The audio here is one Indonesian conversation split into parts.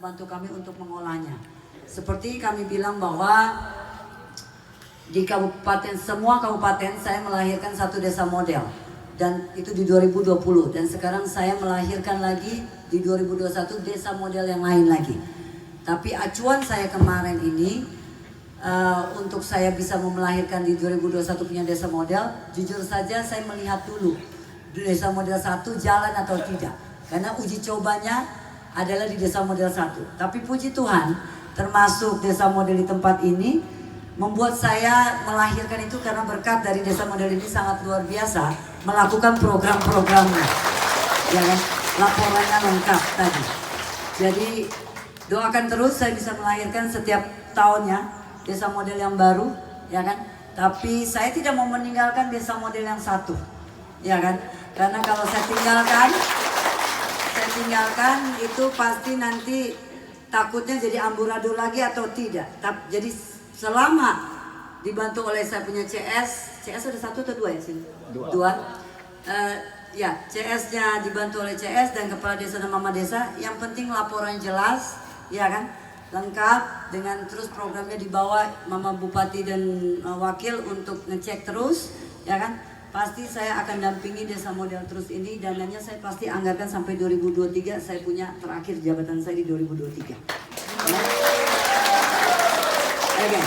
membantu kami untuk mengolahnya. Seperti kami bilang bahwa di kabupaten, semua kabupaten saya melahirkan satu desa model. Dan itu di 2020. Dan sekarang saya melahirkan lagi di 2021 desa model yang lain lagi. Tapi acuan saya kemarin ini untuk saya bisa melahirkan di 2021 punya desa model, jujur saja saya melihat dulu desa model 1 jalan atau tidak. Karena uji cobanya adalah di desa model 1. Tapi puji Tuhan, termasuk desa model di tempat ini membuat saya melahirkan itu karena berkat dari desa model ini sangat luar biasa melakukan program-programnya, ya kan, laporannya lengkap tadi. Jadi doakan terus saya bisa melahirkan setiap tahunnya desa model yang baru, ya kan. Tapi saya tidak mau meninggalkan desa model yang satu, ya kan. Karena kalau saya tinggalkan itu pasti nanti takutnya jadi amburadul lagi atau tidak. Jadi selama dibantu oleh saya punya CS ada 1 atau 2 ya sini? 2. Ya, CS-nya dibantu oleh CS dan kepala desa dan mama desa. Yang penting laporan jelas, ya kan, lengkap dengan terus programnya dibawa mama bupati dan wakil untuk ngecek terus, ya kan. Pasti saya akan dampingi desa model terus ini, dananya saya pasti anggarkan sampai 2023. Saya punya terakhir jabatan saya di 2023. Ya. Oke.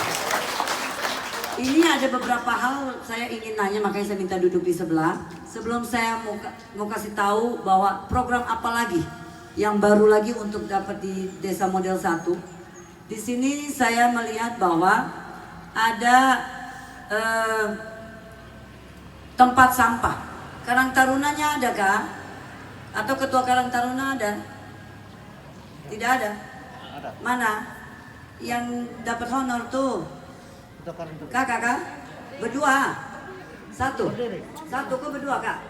Ini ada beberapa hal saya ingin nanya, makanya saya minta duduk di sebelah. Sebelum saya mau kasih tahu bahwa program apa lagi yang baru lagi untuk dapat di desa model 1. Di sini saya melihat bahwa ada tempat sampah. Karang Tarunanya ada kah? Atau ketua Karang Taruna ada? Tidak ada? Mana? Yang dapat honor tuh? Kakak kak? Berdua? Satu kok berdua kak?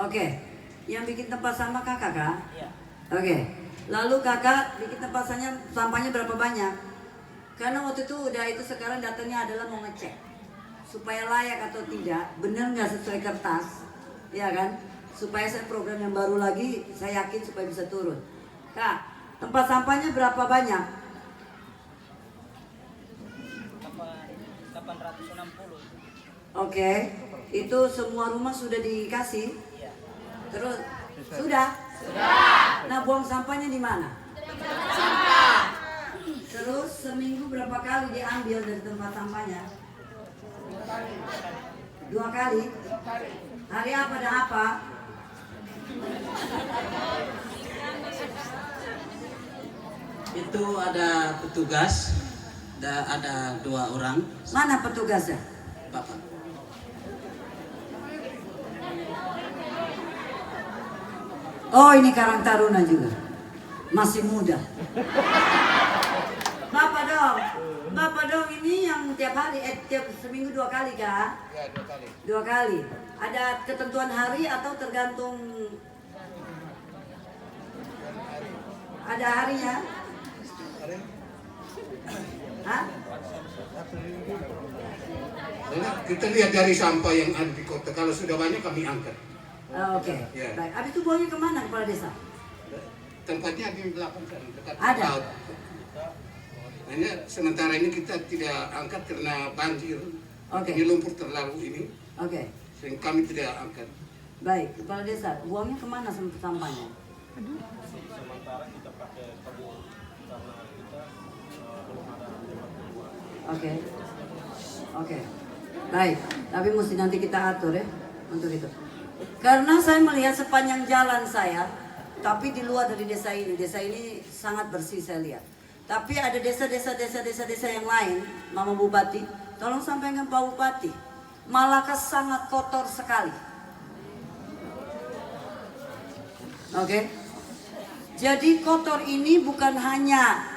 Oke. Yang bikin tempat sampah kakak kak? Oke. Lalu kakak bikin tempat sampahnya berapa banyak? Karena waktu itu udah itu, sekarang datanya adalah mau ngecek supaya layak atau tidak, bener nggak sesuai kertas, ya kan? Supaya saya program yang baru lagi, saya yakin supaya bisa turun. Kak, tempat sampahnya berapa banyak? 860. Oke, itu semua rumah sudah dikasih? Terus sudah? Nah, buang sampahnya di mana? Tempat sampah. Terus seminggu berapa kali diambil dari tempat sampahnya? 2 kali. Hari apa dan apa? Itu ada petugas, ada 2 orang. Mana petugasnya? Bapak. Oh, ini Karang Taruna juga. Masih muda. Bapak dong ini yang tiap hari, tiap seminggu 2 kali kah? Ya, 2 kali. 2 kali. Ada ketentuan hari atau tergantung? Ada harinya? Hah? Kita lihat dari sampah yang ada di kota. Kalau sudah banyak kami angkat. Oke. Ya. Baik. Habis itu buangnya kemana kepala desa? Tempatnya di belakang sana, dekat Ada. laut. Hanya sementara ini kita tidak angkat karena banjir. Oke. Ini lumpur terlalu ini, Oke. sehingga kami tidak angkat. Baik. Kepala desa, buangnya kemana sampahnya? Sementara kita pakai kebun karena kita belum ada Oke. Oke. Baik. Tapi mesti nanti kita atur ya untuk itu. Karena saya melihat sepanjang jalan saya, tapi di luar dari desa ini sangat bersih saya lihat. Tapi ada desa-desa yang lain, Mama Bupati, tolong sampaikan Pak Bupati, Malaka sangat kotor sekali. Oke. Jadi kotor ini bukan hanya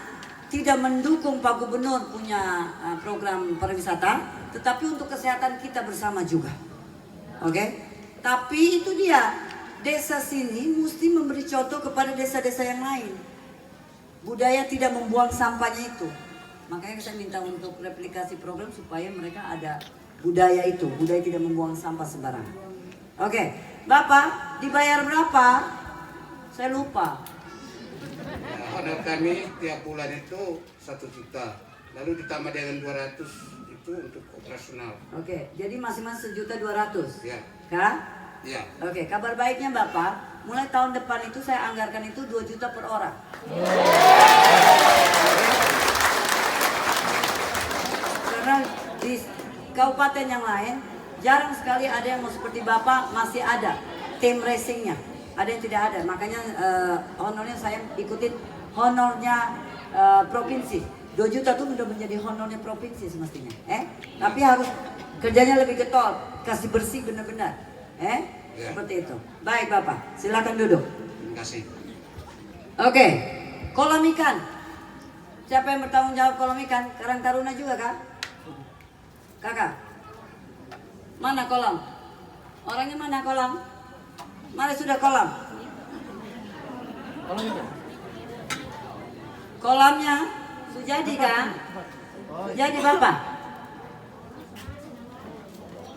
tidak mendukung Pak Gubernur punya program pariwisata, tetapi untuk kesehatan kita bersama juga. Oke. Tapi itu dia, desa sini mesti memberi contoh kepada desa-desa yang lain. Budaya tidak membuang sampahnya itu. Makanya saya minta untuk replikasi program supaya mereka ada budaya itu, budaya tidak membuang sampah sembarangan. Oke, Bapak dibayar berapa? Saya lupa. Ya, honor kami tiap bulan itu 1 juta. Lalu ditambah dengan 200 itu untuk operasional. Oke, jadi masing-masing 1.200.000. Ya, Kak? ya. Oke, kabar baiknya Bapak, mulai tahun depan itu saya anggarkan itu 2 juta per orang. Karena di kabupaten yang lain jarang sekali ada yang mau seperti Bapak, masih ada tim racingnya. Ada yang tidak ada, makanya honornya saya ikutin honornya provinsi. 2 juta tuh udah menjadi honornya provinsi semestinya. Tapi harus kerjanya lebih getol, kasih bersih benar-benar. Ya. Seperti itu. Baik Bapak, silakan duduk. Terima kasih. Oke, kolam ikan. Siapa yang bertanggung jawab kolam ikan? Karang Taruna juga kak? Kakak? Mana kolam? Orangnya mana kolam? Mana sudah kolam? Kolamnya sudah jadi kan? Jadi Bapak?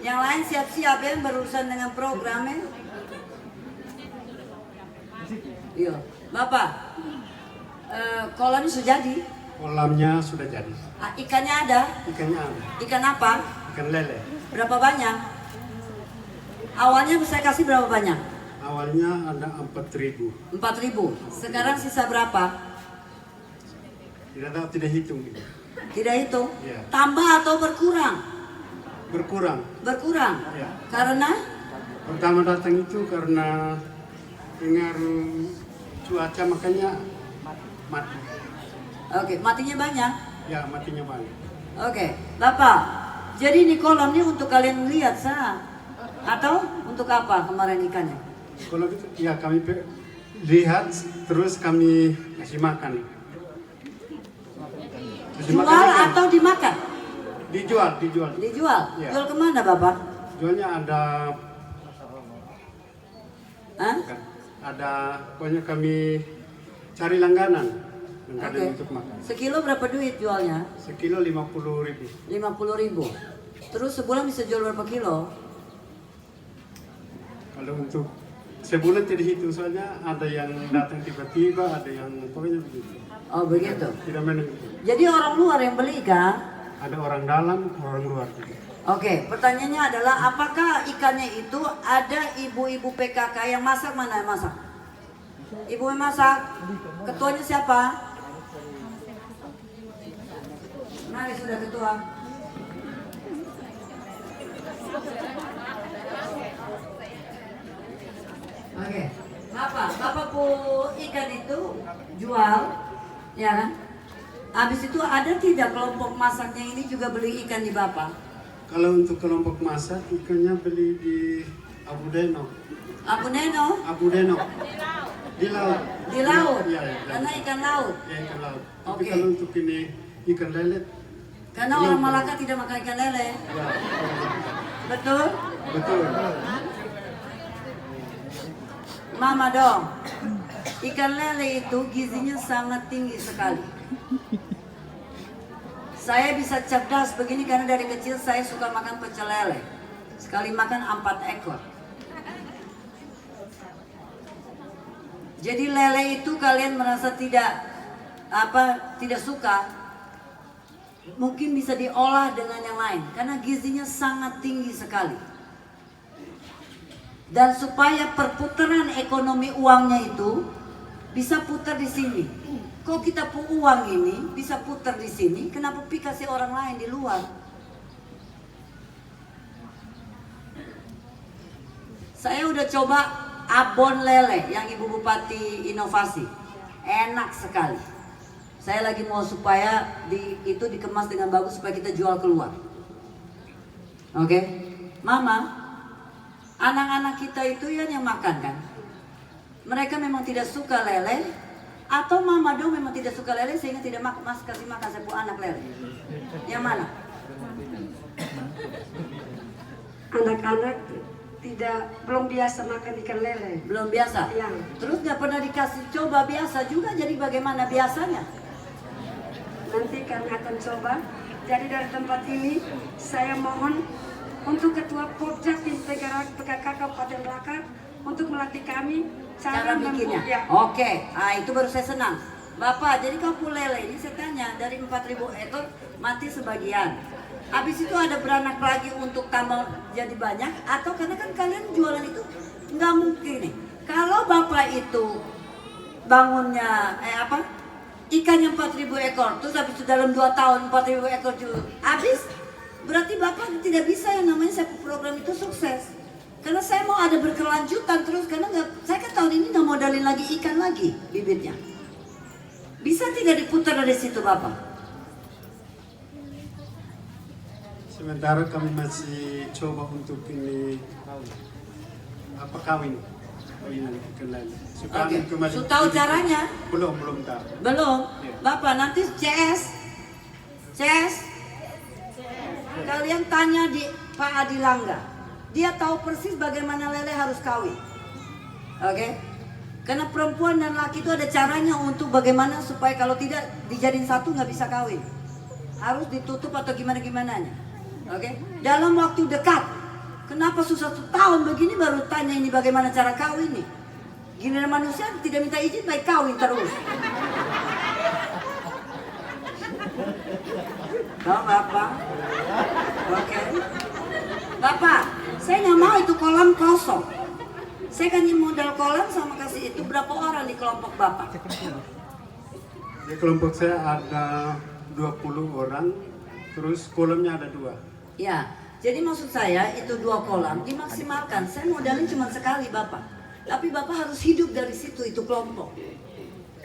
Yang lain siap-siap ya berurusan dengan programnya. Iya, Bapak. Kolamnya sudah jadi. Kolamnya sudah jadi. Ikannya ada. Ikannya ada. Ikan apa? Ikan lele. Berapa banyak? Awalnya saya kasih berapa banyak? Awalnya ada 4.000. 4.000. Sekarang sisa berapa? Tidak tahu, tidak hitung. Tidak hitung. Iya. Tambah atau berkurang? Berkurang. Berkurang. Iya. Karena Pertama datang itu karena pengaruh cuaca makanya mati. oke, matinya banyak. Ya, matinya banyak. Oke, Bapak. Jadi ini kolam ini untuk kalian lihat sah? Atau untuk apa kemarin ikannya? Kalau gitu, ya kami lihat terus kami kasih makan. Kasih Jual makan ikan. atau dimakan? Dijual. Dijual. Iya. Jual kemana Bapak? Jualnya ada Hah? pokoknya kami cari langganan Oke. untuk makan. Sekilo berapa duit jualnya? Sekilo 50.000. 50.000. Terus sebulan bisa jual berapa kilo? Kalau untuk sebulan tidak hitung, soalnya ada yang datang tiba-tiba, ada yang pokoknya begitu. Oh begitu. Tidak menentu. Jadi orang luar yang beli kan? Ada orang dalam, orang luar juga. Oke, pertanyaannya adalah apakah ikannya itu ada ibu-ibu PKK yang masak? Mana yang masak? Ibu yang masak? Ketuanya siapa? Mari sudah ketua. Oke, Bapak pu ikan itu jual, ya kan? Habis itu ada tidak kelompok masaknya ini juga beli ikan di Bapak? Kalau untuk kelompok masak, ikannya beli di Abu Deno. Abu Neno? Abu Deno. Di laut. Di laut? Iya, ya, Karena ikan laut? Ya, ikan laut. Tapi Oke. kalau untuk ini ikan lele, Karena orang Malaka tidak makan ikan lele. ya, Betul? betul. Mama dong. Ikan lele itu gizinya sangat tinggi sekali. Saya bisa cerdas begini karena dari kecil saya suka makan pecel lele. Sekali makan 4 ekor. Jadi lele itu kalian merasa tidak suka, mungkin bisa diolah dengan yang lain karena gizinya sangat tinggi sekali. Dan supaya perputaran ekonomi uangnya itu bisa putar di sini. Kok kita uang ini bisa putar di sini, kenapa kasih orang lain di luar? Saya udah coba abon lele yang Ibu Bupati inovasi. Enak sekali. Saya lagi mau supaya itu dikemas dengan bagus supaya kita jual keluar. Oke? Mama, anak-anak kita itu yang makan kan? Mereka memang tidak suka lele, atau mama dong memang tidak suka lele sehingga tidak kasih makan sepupu anak lele. Yang mana? Anak-anak belum biasa makan ikan lele. Belum biasa? Iya. Terus nggak pernah dikasih coba biasa juga, jadi bagaimana biasanya? Nanti kami akan coba. Jadi dari tempat ini saya mohon untuk Ketua Popja Tim PKK Kabupaten Malaka untuk melatih kami Cara bikinnya. Ya. Oke, nah itu baru saya senang. Bapak, jadi kampung lele ini saya tanya dari 4.000 ekor mati sebagian. Habis itu ada beranak lagi untuk tambah jadi banyak atau karena kan kalian jualan itu nggak mungkin nih. Kalau Bapak itu bangunnya ikannya 4.000 ekor terus habis itu dalam 2 tahun 4.000 ekor juga habis, berarti Bapak tidak bisa yang namanya saya program itu sukses. Karena saya mau ada berkelanjutan terus karena saya kan tahun ini nggak modalin lagi ikan lagi bibitnya. Bisa tidak diputar dari situ Bapak? Sementara kami masih coba untuk ini kawinan ikan lele. Oke. So, tahu caranya? Belum tahu. Belum. Iya. Bapak nanti CS. Kalian tanya di Pak Adilangga. Dia tahu persis bagaimana lele harus kawin. Oke? Karena perempuan dan laki itu ada caranya untuk bagaimana supaya kalau tidak dijadiin satu nggak bisa kawin. Harus ditutup atau gimana-gimananya. Oke? Dalam waktu dekat. Kenapa susah 1 tahun begini baru tanya ini bagaimana cara kawin nih? Giliran manusia tidak minta izin baik kawin terus. Tahu Bapak? Oke. Bapak, saya nggak mau itu kolam kosong. Saya kasih modal kolam sama kasih itu berapa orang di kelompok Bapak? Di kelompok saya ada 20 orang, terus kolamnya ada 2. Ya, jadi maksud saya itu 2 kolam dimaksimalkan. Saya modalin cuma sekali Bapak. Tapi Bapak harus hidup dari situ itu kelompok.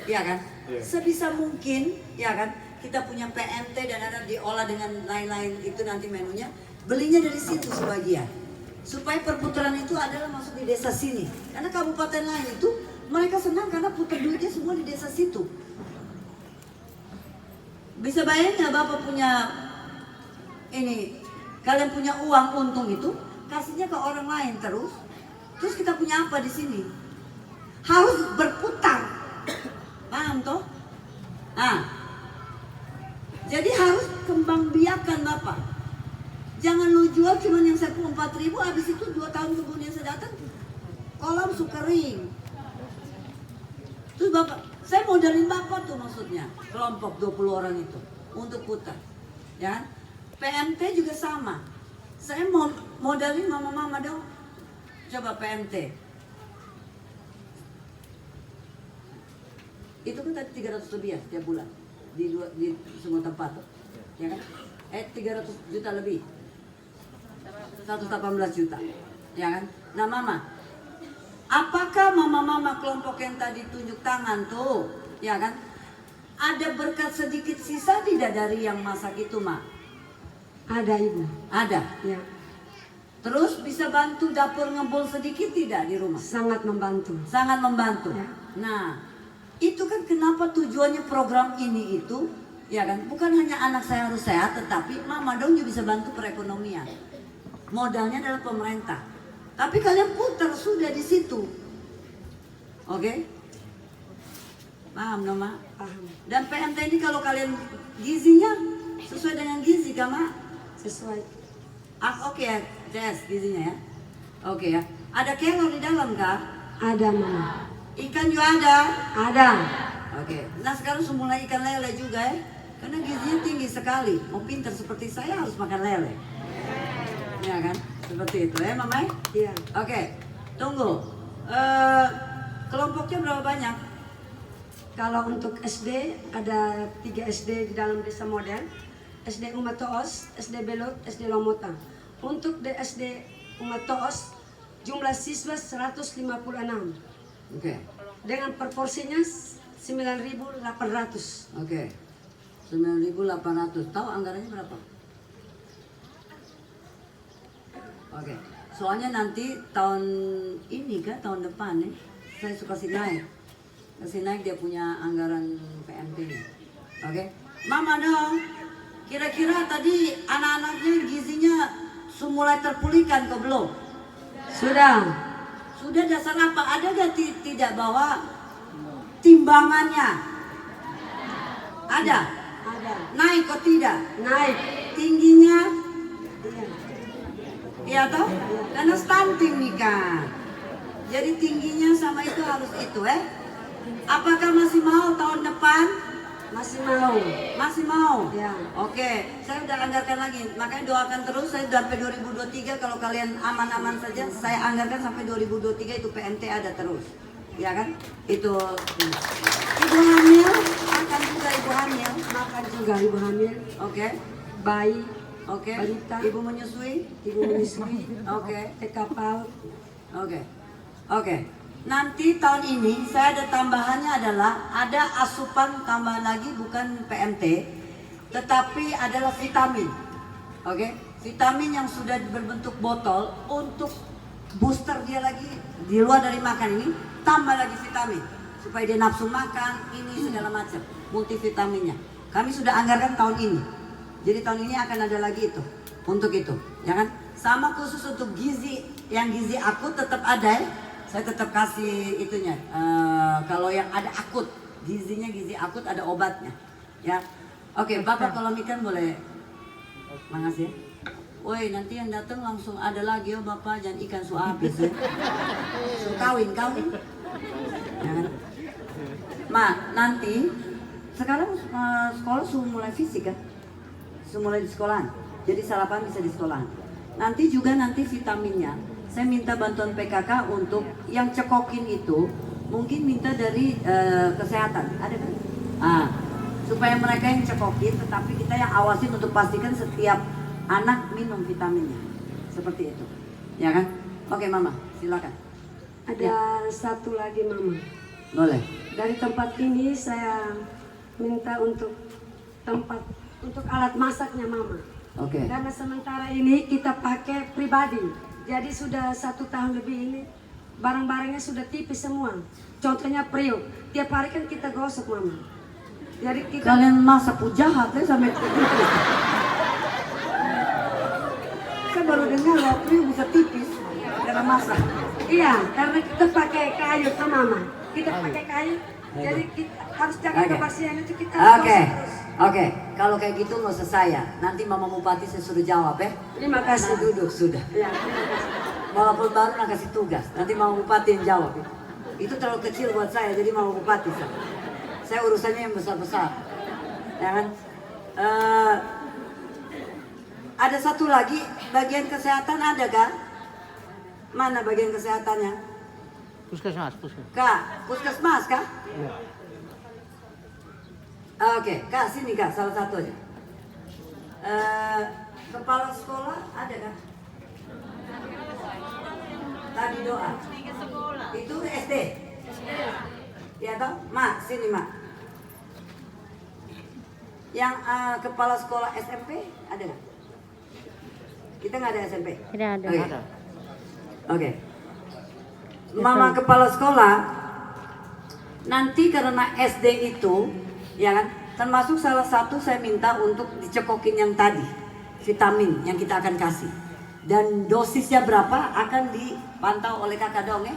Ya kan? Iya. Sebisa mungkin, ya kan? Kita punya PMT dan ada diolah dengan lain-lain itu nanti menunya. Belinya dari situ sebagian. Supaya perputaran itu adalah masuk di desa sini. Karena kabupaten lain itu mereka senang karena putar duitnya semua di desa situ. Bisa bayangin nggak Bapak punya ini, kalian punya uang untung itu kasihnya ke orang lain terus kita punya apa di sini? Harus berputar, paham toh? Nah, jadi harus kembang biakan Bapak. Jangan lu jual cuma yang 4.000, habis itu 2 tahun kemudian saya datang kolam suka kering. Terus Bapak, saya modalin Bapak tuh maksudnya kelompok 20 orang itu untuk putar, ya. PMT juga sama. Saya mau modalin mama-mama dong. Coba PMT. Itu kan tadi 300 lebih ya tiap bulan di semua tempat, ya kan? 300 juta lebih. 118 juta, ya kan? Nah Mama, apakah mama-mama kelompok yang tadi tunjuk tangan tuh, ya kan? Ada berkat sedikit sisa tidak dari yang masak itu, Mak? Ada Ibu. Ada. Ya, Terus bisa bantu dapur ngebul sedikit tidak di rumah? sangat membantu. Sangat membantu. Ya. Nah, itu kan kenapa tujuannya program ini itu, ya kan? Bukan hanya anak saya harus sehat, tetapi Mama dong juga bisa bantu perekonomian. Modalnya adalah pemerintah. Tapi kalian putar sudah di situ. Oke? Paham dong, Mak? Paham. Dan PMT ini kalau kalian gizinya sesuai dengan gizi, kan, Mak? Sesuai. Oke ya, Jess, gizinya ya. Oke ya. Ada kelor di dalam, Kak? Ada Mama. Ikan juga ada? Ada. Oke. Nah sekarang semula ikan lele juga ya. Karena gizinya tinggi sekali. Mau pintar seperti saya harus makan lele. Ya kan? Seperti itu ya, Mama? Iya. Oke. Tunggu. Kelompoknya berapa banyak? Kalau untuk SD ada 3 SD di dalam desa model. SD Umat Toos, SD Belot, SD Lomota. Untuk SD Umat Toos jumlah siswa 156. Oke. Dengan proporsinya 9.800. Oke. 9.800. Tahu anggarannya berapa? Oke. Soalnya nanti tahun ini kan, tahun depan nih, saya suka kasih naik. Kasih naik dia punya anggaran PMT-nya. Oke. Mama dong. Kira-kira tadi anak-anaknya gizinya mulai terpulihkan kok belum? Sudah. Sudah dasar apa? Ada gak tidak bawa timbangannya? Ada? Ada. Naik kok tidak? Naik. Tingginya? Iya. Iya toh? Karena stunting nih kan. Jadi tingginya sama itu harus itu Apakah masih mau tahun depan? Masih mau. Masih mau? Ya. Oke, saya udah anggarkan lagi. Makanya doakan terus saya sampai 2023 kalau kalian aman-aman saja, saya anggarkan sampai 2023 itu PMT ada terus. Ya kan? Itu ibu hamil, makan juga ibu hamil. Makan juga ibu hamil, Oke. bayi, Oke. Balita. Ibu menyusui? ibu menyusui, Oke. kapal. Oke. Oke. Nanti tahun ini saya ada tambahannya adalah ada asupan tambahan lagi bukan PMT tetapi adalah vitamin. Oke. Vitamin yang sudah berbentuk botol untuk booster dia lagi di luar dari makan ini tambah lagi vitamin supaya dia nafsu makan ini segala macam multivitaminnya. Kami sudah anggarkan tahun ini. Jadi tahun ini akan ada lagi itu untuk itu, ya kan? Sama khusus untuk gizi yang gizi akut tetap ada Saya tetap kasih itunya. Kalau yang ada akut, gizinya gizi akut ada obatnya, ya. Oke, Bapak kalau ikan boleh. Makasih. Woi, nanti yang datang langsung ada lagi Bapak, jangan ikan su habis ya. Su kawin. Ya kan? Ma, nanti sekarang sekolah sudah mulai fisik kan? Sudah mulai di sekolahan. Jadi sarapan bisa di sekolahan. Nanti vitaminnya saya minta bantuan PKK untuk yang cekokin itu mungkin minta dari kesehatan, ada kan? Supaya mereka yang cekokin, tetapi kita yang awasin untuk pastikan setiap anak minum vitaminnya, seperti itu, ya kan? Oke Mama, silakan. Ada satu lagi Mama. Boleh. Dari tempat ini saya minta untuk alat masaknya Mama. Oke. Karena sementara ini kita pakai pribadi. Jadi sudah 1 tahun lebih ini barang-barangnya sudah tipis semua. Contohnya periuk. Tiap hari kan kita gosok Mama. Jadi kita Kalian masak jahat ya sampai tipis. Saya baru dengar loh periuk bisa tipis karena masak. iya, karena kita pakai kayu tuh Mama. Kita pakai kayu. Jadi kita harus jaga Oke. kebersihan itu kita Oke, gosok terus. oke. Kalau kayak gitu nggak usah saya. Nanti Mama Bupati saya suruh jawab ya. Terima kasih. Nah, duduk sudah. Ya, terima kasih. Walaupun baru nak kasih tugas, nanti Mama Bupati yang jawab. Itu terlalu kecil buat saya, jadi Mama Bupati. Saya urusannya yang besar-besar. Ya kan? Ada satu lagi, bagian kesehatan ada kan? Mana bagian kesehatannya? Puskesmas. Kak, puskesmas kak? Iya. Oke, Kak sini Kak, salah satu aja. Kepala sekolah ada kan? Tadi doa. Itu SD. Ya toh? Mak, sini Mak. Yang kepala sekolah SMP ada nggak? Kita nggak ada SMP. Tidak ada. Oke. Oke. Mama kepala sekolah nanti karena SD itu, ya kan, termasuk salah satu saya minta untuk dicekokin yang tadi vitamin yang kita akan kasih dan dosisnya berapa akan dipantau oleh kakak dong ya,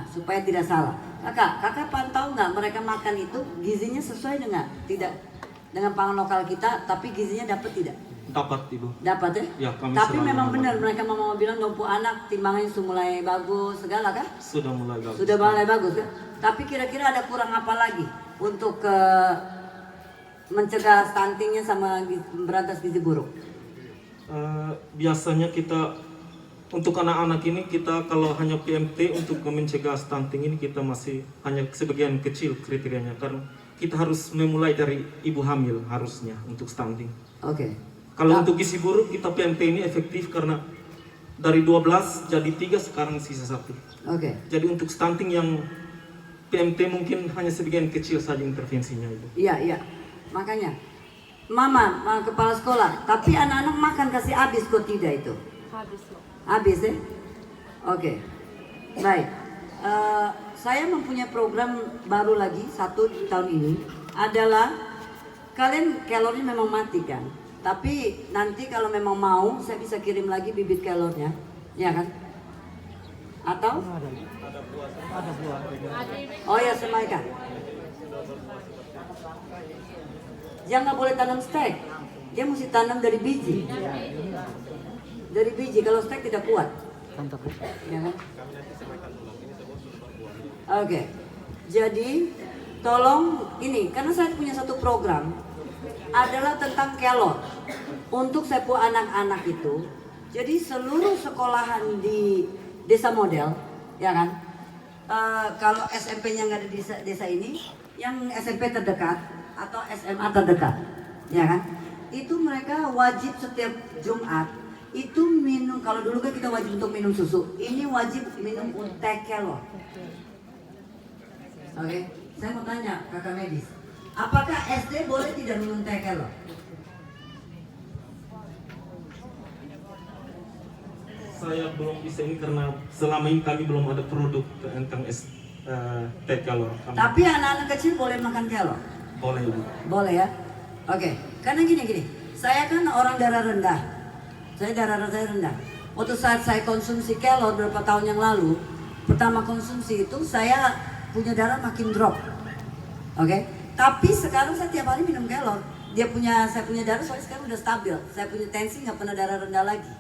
supaya tidak salah. Kakak pantau nggak mereka makan itu gizinya sesuai dengan pangan lokal kita, tapi gizinya dapat tidak? Dapat Ibu. Dapat ya? Ya, kami Tapi selalu memang mengamalkan. benar mereka mau bilang nompu anak timbangannya sudah mulai bagus segala kan? Sudah mulai bagus. Sudah mulai bagus kan? Tapi kira-kira ada kurang apa lagi untuk mencegah stuntingnya sama berantas gizi buruk? Biasanya kita untuk anak-anak ini kita kalau hanya PMT untuk mencegah stunting ini kita masih hanya sebagian kecil kriterianya karena kita harus memulai dari ibu hamil harusnya untuk stunting. Oke. Kalau untuk gizi buruk kita PMT ini efektif karena dari 12 jadi 3 sekarang sisa 1. Oke. Jadi untuk stunting yang PMT mungkin hanya sebagian kecil saja intervensinya itu. Iya. Makanya Mama kepala sekolah, tapi anak-anak makan kasih habis kok tidak itu? Habis ya? Oke. Baik. Saya mempunyai program baru lagi satu di tahun ini adalah kalian kalori memang mati kan? Tapi nanti kalau memang mau saya bisa kirim lagi bibit kalornya, ya kan? Atau? Oh ya semaikan. Dia nggak boleh tanam stek, dia mesti tanam dari biji. Dari biji, kalau stek tidak kuat. Ya kan? Oke. Jadi tolong ini karena saya punya satu program adalah tentang kelor untuk sepu anak-anak itu. Jadi seluruh sekolahan di desa model, ya kan? Kalau SMP-nya nggak ada di desa ini, yang SMP terdekat atau SMA terdekat, ya kan? Itu mereka wajib setiap Jumat itu minum. Kalau dulu kan kita wajib untuk minum susu, ini wajib minum teh kelor. Oke, saya mau tanya kakak medis, apakah SD boleh tidak minum teh kelor? Saya belum bisa ini karena selama ini kami belum ada produk tentang teh kelor. Tapi anak-anak kecil boleh makan kelor? Boleh, Bu. Boleh ya? Oke, karena gini, saya kan orang darah rendah. Saya darah rendah. Waktu saat saya konsumsi kelor beberapa tahun yang lalu, pertama konsumsi itu saya punya darah makin drop. Oke, tapi sekarang saya tiap hari minum kelor. Saya punya darah soalnya sekarang udah stabil. Saya punya tensi nggak pernah darah rendah lagi.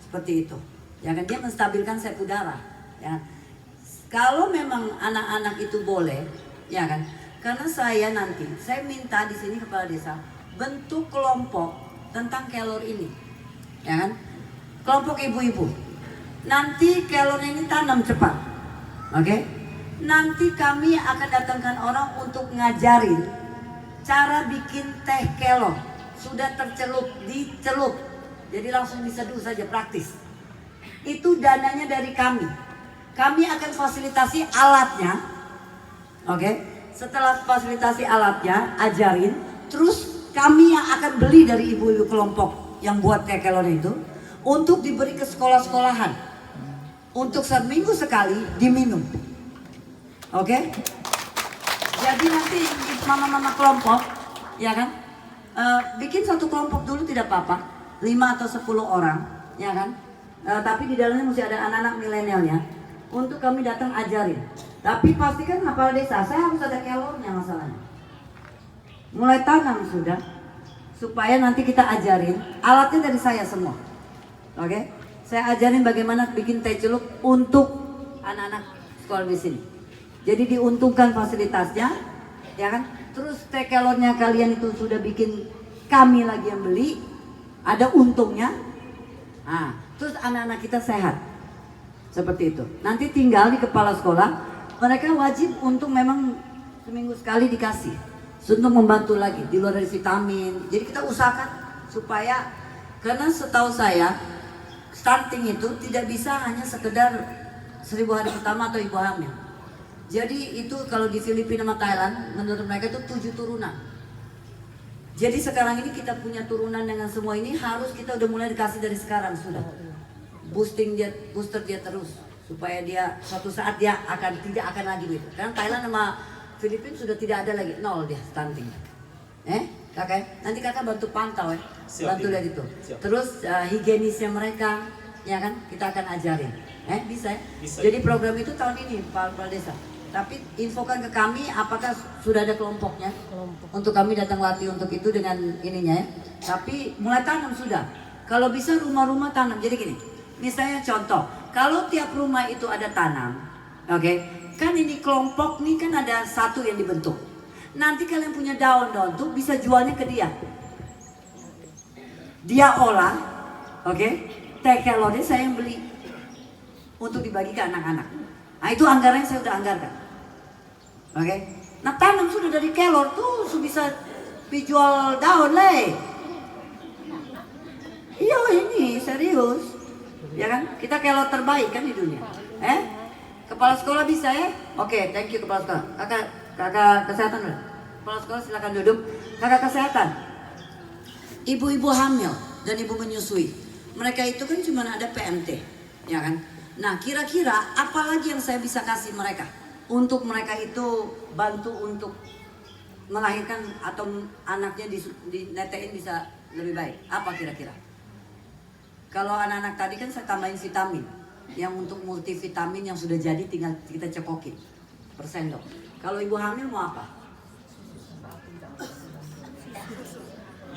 Seperti itu. Ya kan, dia menstabilkan saya punya darah. Ya kan? Kalau memang anak-anak itu boleh, ya kan? Karena saya minta di sini kepala desa bentuk kelompok tentang kelor ini, ya kan? Kelompok ibu-ibu. Nanti kelornya ini tanam cepat, oke? Nanti kami akan datangkan orang untuk ngajarin cara bikin teh kelor. Sudah dicelup, jadi langsung diseduh saja, praktis. Itu dananya dari kami. Kami akan fasilitasi alatnya, oke? Setelah fasilitasi alatnya, ajarin, terus kami yang akan beli dari ibu-ibu kelompok yang buat teh kelor itu untuk diberi ke sekolah-sekolahan, untuk seminggu sekali diminum, oke? Jadi nanti mama-mama kelompok, ya kan, bikin satu kelompok dulu tidak apa-apa, 5 atau 10 orang, ya kan? Tapi di dalamnya mesti ada anak-anak milenialnya untuk kami datang ajarin. Tapi pastikan kepala desa, saya harus ada kelornya masalahnya. Mulai tanam sudah, supaya nanti kita ajarin, alatnya dari saya semua. Oke? Saya ajarin bagaimana bikin teh celup untuk anak-anak sekolah di sini. Jadi diuntungkan fasilitasnya, ya kan? Terus teh kelornya kalian itu sudah bikin kami lagi yang beli, ada untungnya. Nah, terus anak-anak kita sehat. Seperti itu. Nanti tinggal di kepala sekolah, mereka wajib untuk memang seminggu sekali dikasih untuk membantu lagi di luar dari vitamin. Jadi kita usahakan supaya, karena setahu saya stunting itu tidak bisa hanya sekedar 1000 hari pertama atau ibu hamil. Jadi itu kalau di Filipina sama Thailand, menurut mereka itu 7 turunan. Jadi sekarang ini kita punya turunan dengan semua ini, harus kita udah mulai dikasih dari sekarang sudah. Booster dia terus supaya dia suatu saat dia tidak akan lagi begitu. Karena Thailand sama Filipina sudah tidak ada lagi, 0 dia stunting. Kakak, nanti kakak bantu pantau ya, bantu dari itu. Terus higienisnya mereka, ya kan, kita akan ajarin. Bisa ya? Bisa. Jadi program itu tahun ini Pak Desa. Tapi infokan ke kami apakah sudah ada kelompoknya untuk kami datang latih untuk itu dengan ininya ya. Tapi mulai tanam sudah. Kalau bisa rumah-rumah tanam. Jadi gini, misalnya contoh, kalau tiap rumah itu ada tanam, oke? Kan ini kelompok nih kan ada satu yang dibentuk. Nanti kalian punya daun-daun tuh bisa jualnya ke dia. Dia olah, oke? Teh kelornya saya yang beli untuk dibagi ke anak-anak. Nah itu anggarannya saya udah anggarkan. Oke? Nah tanam sudah dari kelor tuh bisa dijual daun leh. Iya ini serius. Ya kan? Kita kelor terbaik kan di dunia. Kepala sekolah bisa ya? Oke, thank you kepala sekolah. Kakak kesehatan dulu. Kepala sekolah silakan duduk. Kakak kesehatan. Ibu-ibu hamil dan ibu menyusui. Mereka itu kan cuma ada PMT, ya kan? Nah, kira-kira apa lagi yang saya bisa kasih mereka untuk mereka itu bantu untuk melahirkan atau anaknya dinetein bisa lebih baik? Apa kira-kira? Kalau anak-anak tadi kan saya tambahin vitamin, yang untuk multivitamin yang sudah jadi tinggal kita cekokin per sendok. Kalau ibu hamil mau apa?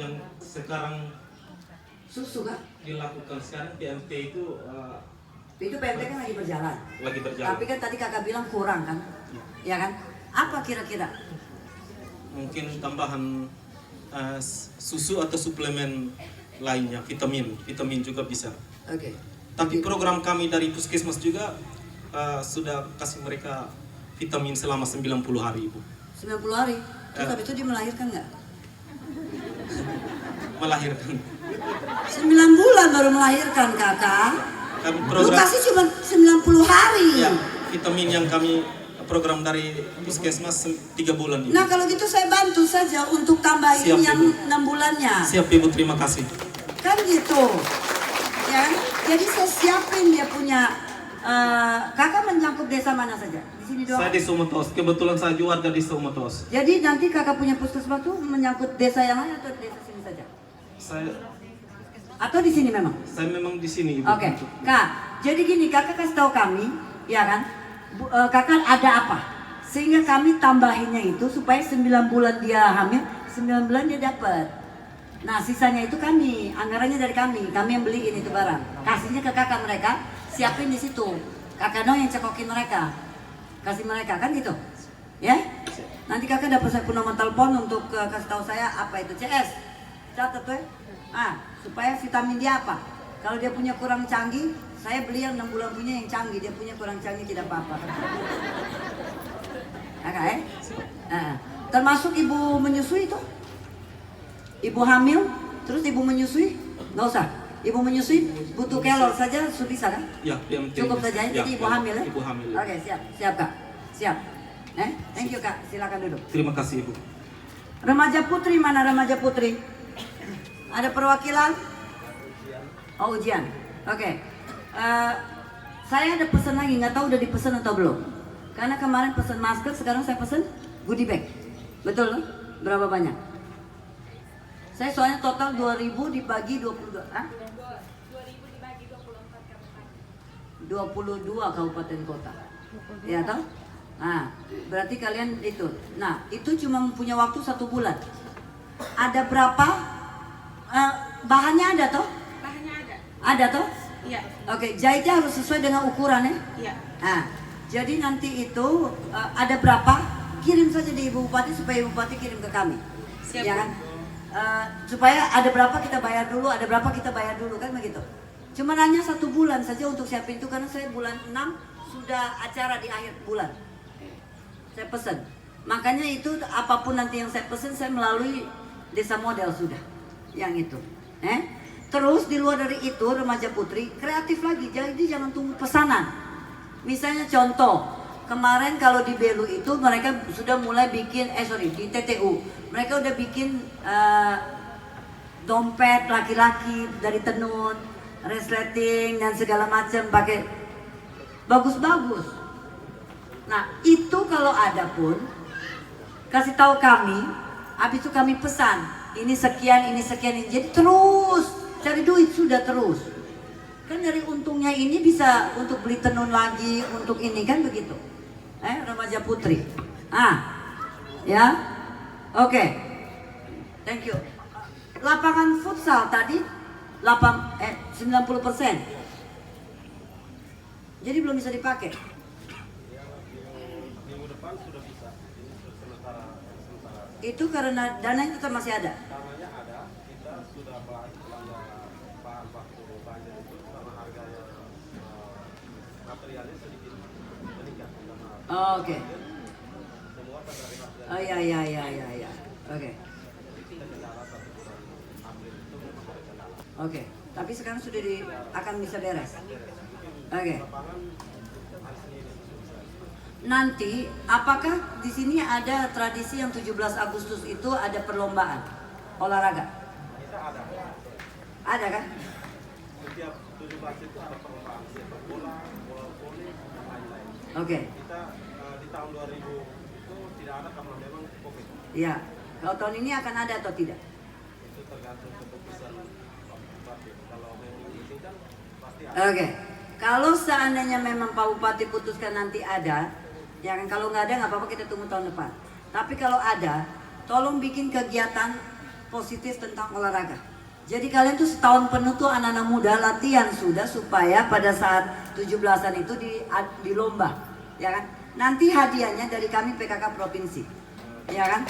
Yang sekarang Susu kan? dilakukan sekarang PMT itu PMT kan lagi berjalan. Lagi berjalan. Tapi kan tadi kakak bilang kurang kan? Ya kan? Apa kira-kira? Mungkin tambahan susu atau suplemen lainnya, vitamin juga bisa. Oke. Tapi program kami dari Puskesmas juga sudah kasih mereka vitamin selama 90 hari, Ibu. 90 hari. Terus habis itu dia melahirkan nggak? Melahirkan. 9 bulan baru melahirkan, Kakak. Kami Lu program kasih cuma 90 hari. ya, vitamin yang kami program dari Puskesmas 3 bulan ini. Nah kalau gitu saya bantu saja untuk tambahin Siap, yang Ibu. 6 bulannya. Siap, Ibu, terima kasih. Kan gitu. Ya, jadi saya siapin dia punya kakak menyangkut desa mana saja? Di sini doang. Saya di Sumotos, kebetulan saya juga warga di Sumotos. Jadi nanti kakak punya puskesmas tuh menyangkut desa yang lain atau desa sini saja? Atau di sini memang? Saya memang di sini, Ibu. Oke, Kak. Jadi gini, kakak kasih tahu kami, ya kan? Kakak ada apa? Sehingga kami tambahinnya itu supaya 9 bulan dia hamil, 9 bulan dia dapat. Nah, sisanya itu kami, anggarannya dari kami yang beliin itu barang. Kasihnya ke kakak mereka, siapin di situ. Kakak dong yang cekokin mereka. Kasih mereka, kan gitu. Ya? Nanti kakak dapat saya nomor telepon untuk kasih tahu saya apa itu CS. Catat tuh. Supaya vitamin dia apa? Kalau dia punya kurang canggih, saya beli yang 6 bulan punya yang canggih. Dia punya kurang canggih tidak apa-apa. Kakak ya? Termasuk ibu menyusui itu. Ibu hamil, terus ibu menyusui, nggak usah. Ibu menyusui butuh kelor saja, bisa kan? Ya, yang Cukup saja. ya, Jadi ibu hamil ya? Ibu hamil. Oke, siap Kak, siap. Thank you Kak, silakan duduk. Terima kasih, Ibu. Remaja putri, mana remaja putri? Ada perwakilan? Oh, ujian. Oke. Saya ada pesan lagi, nggak tahu udah dipesan atau belum. Karena kemarin pesan masker, sekarang saya pesan goodie bag. Betul loh? Berapa banyak? Saya soalnya total 2000 dibagi 22. 22 kabupaten kota. Ya toh? Nah, berarti kalian itu. Nah, itu cuma punya waktu 1 bulan. Ada berapa? Bahannya ada toh? Bahannya ada. Ada toh? Iya. Oke, jahitnya harus sesuai dengan ukuran ya. Iya. Nah, jadi nanti itu ada berapa? Kirim saja di Ibu Bupati supaya Ibu Bupati kirim ke kami. Siap, Ya Bu. kan? Supaya ada berapa kita bayar dulu, ada berapa kita bayar dulu, kan begitu. Cuma hanya 1 bulan saja untuk siapin itu karena saya bulan 6 sudah acara di akhir bulan. Saya pesen. Makanya itu apapun nanti yang saya pesen saya melalui desa model sudah. Yang itu. Terus di luar dari itu remaja putri kreatif lagi. Jadi jangan tunggu pesanan. Misalnya contoh, kemarin kalau di Belu itu mereka sudah mulai bikin di TTU mereka udah bikin dompet laki-laki dari tenun, resleting dan segala macam pakai bagus-bagus. Nah itu kalau ada pun kasih tahu kami, habis itu kami pesan ini sekian, jadi terus cari duit sudah terus. Kan dari untungnya ini bisa untuk beli tenun lagi, untuk ini kan begitu. Remaja putri. Ya. Oke. Thank you. Lapangan futsal tadi 90%. Jadi belum bisa dipakai. Itu karena dananya tetap masih ada. Oke. Oh ya. Oke. Oke. Tapi sekarang sudah akan bisa beres. Oke. Nanti apakah di sini ada tradisi yang 17 Agustus itu ada perlombaan olahraga? Ada kan? Setiap 17 itu ada perlombaan sepak bola, bola voli, dan lain-lain. Oke. Kita di tahun 2000 itu tidak ada karena memang COVID. Iya. Kalau tahun ini akan ada atau tidak? Itu tergantung keputusan Pak Bupati. Kalau memang diizinkan pasti ada. Oke. Kalau seandainya memang Pak Bupati putuskan nanti ada, ya kan, kalau nggak ada nggak apa-apa, kita tunggu tahun depan. Tapi kalau ada, tolong bikin kegiatan positif tentang olahraga. Jadi kalian tuh setahun penuh tuh anak-anak muda latihan sudah supaya pada saat 17-an itu di lomba, ya kan? nanti hadiahnya dari kami PKK Provinsi. Ya kan?